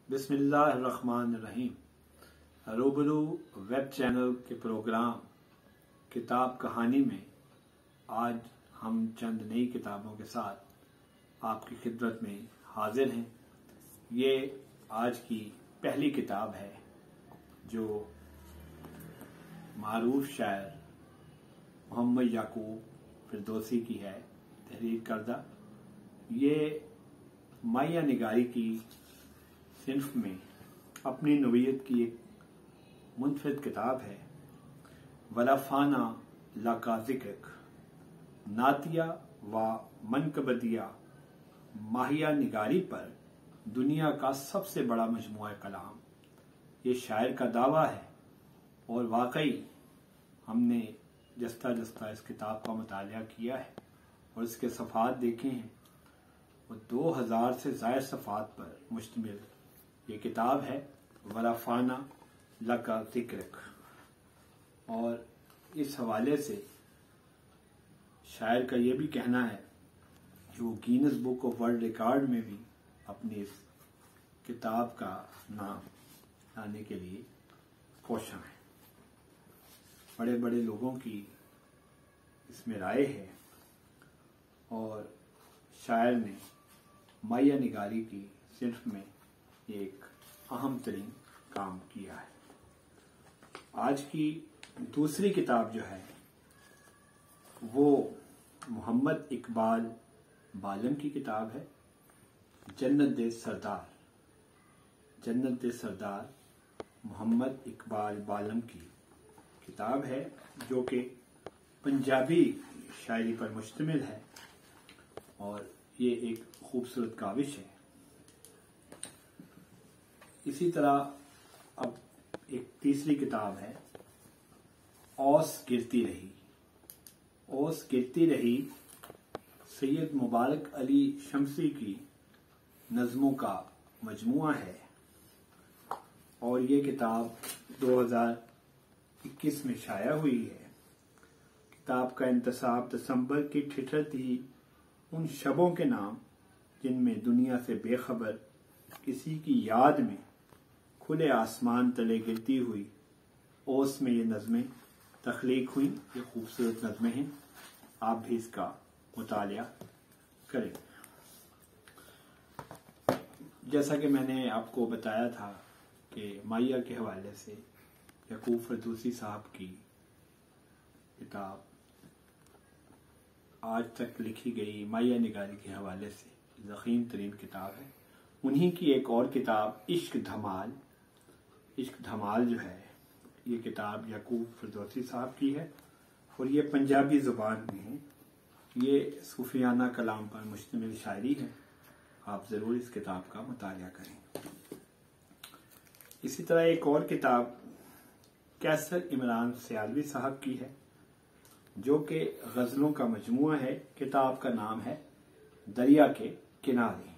बिस्मिल्लाहिर्रहमानिर्रहीम। रूबरू web channel के प्रोग्राम किताब कहानी में आज हम चंद नई किताबों के साथ आपकी खिदमत में हाजिर हैं। ये आज की पहली किताब है जो मारूफ शायर मोहम्मद याकूब फिरदौसी की है, तहरीर करदा। ये माया निगारी की सिन्फ में अपनी नोयत की एक मुनफरिद किताब है। वलाफाना लाका ज़िक्र, नातिया व मनकबदिया माहिया निगारी पर दुनिया का सबसे बड़ा मजमुआ कलाम, ये शायर का दावा है। और वाकई हमने जस्ता जस्ता इस किताब का मुतालिया किया है और इसके सफ़ात देखे हैं। वो 2000 से ज़ायद सफ़ात पर मुश्तमिल ये किताब है, वलाफाना लका ज़िक्र। और इस हवाले से शायर का ये भी कहना है कि वो Guinness book of world record में भी अपनी इस किताब का नाम लाने के लिए कोशां है। बड़े बड़े लोगों की इसमें राय है और शायर ने माया निगारी की सिन्फ में एक अहम तरीन काम किया है। आज की दूसरी किताब जो है वो मोहम्मद इकबाल बालम की किताब है, जन्नत सरदार। जन्नत सरदार मोहम्मद इकबाल बालम की किताब है जो कि पंजाबी शायरी पर मुश्तमिल है और ये एक खूबसूरत काविश है। इसी तरह अब एक तीसरी किताब है, ओस गिरती रही। ओस गिरती रही सैयद मुबारक अली शमसी की नज़मों का मजमुआ है और ये किताब 2021 में शाया हुई है। किताब का इंतसाब दिसंबर की ठिठरती उन शबों के नाम जिनमें दुनिया से बेखबर किसी की याद में खुले आसमान तले गिरती हुई ओस में ये नज़में तख्लीक हुई। ये खूबसूरत नज़में हैं, आप भी इसका मुतालिया करें। जैसा कि मैंने आपको बताया था कि माया के हवाले से याकूब फिरदौसी साहब की किताब आज तक लिखी गई माया निगारी के हवाले से ज़ख़ीम तरीन किताब है। उन्हीं की एक और किताब इश्क धमाल। इश्क धमाल जो है ये किताब याकूब फिरदौसी साहब की है और ये पंजाबी ज़ुबान में है। ये सूफियाना कलाम पर मुश्तमिल शायरी है, आप ज़रूर इस किताब का मुतालिया करें। इसी तरह एक और किताब कैसर इमरान सियालवी साहब की है जो कि गज़लों का मजमुआ है। किताब का नाम है दरिया के किनारे।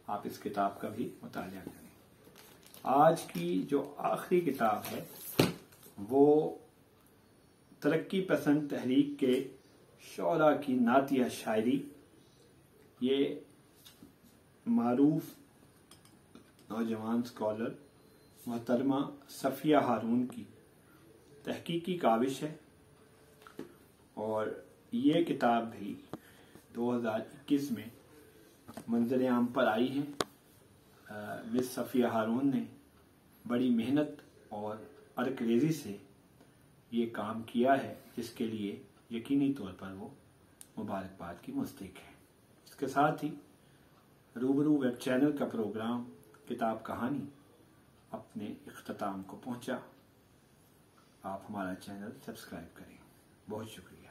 आप इस किताब का भी मुतालिया करें। आज की जो आखिरी किताब है वो तरक्की पसंद तहरीक के शोरा की नातिया शायरी। ये मारूफ नौजवान स्कॉलर मोहतरमा सफिया हारून की तहकीकी काविश है और ये किताब भी 2021 में मंजर आम पर आई है। मिस सफिया हारून ने बड़ी मेहनत और अरकरेजी से ये काम किया है जिसके लिए यकीनी तौर पर वो मुबारकबाद की मुस्तहिक है। इसके साथ ही रूबरू वेब चैनल का प्रोग्राम किताब कहानी अपने इख्तिताम को पहुंचा। आप हमारा चैनल सब्सक्राइब करें। बहुत शुक्रिया।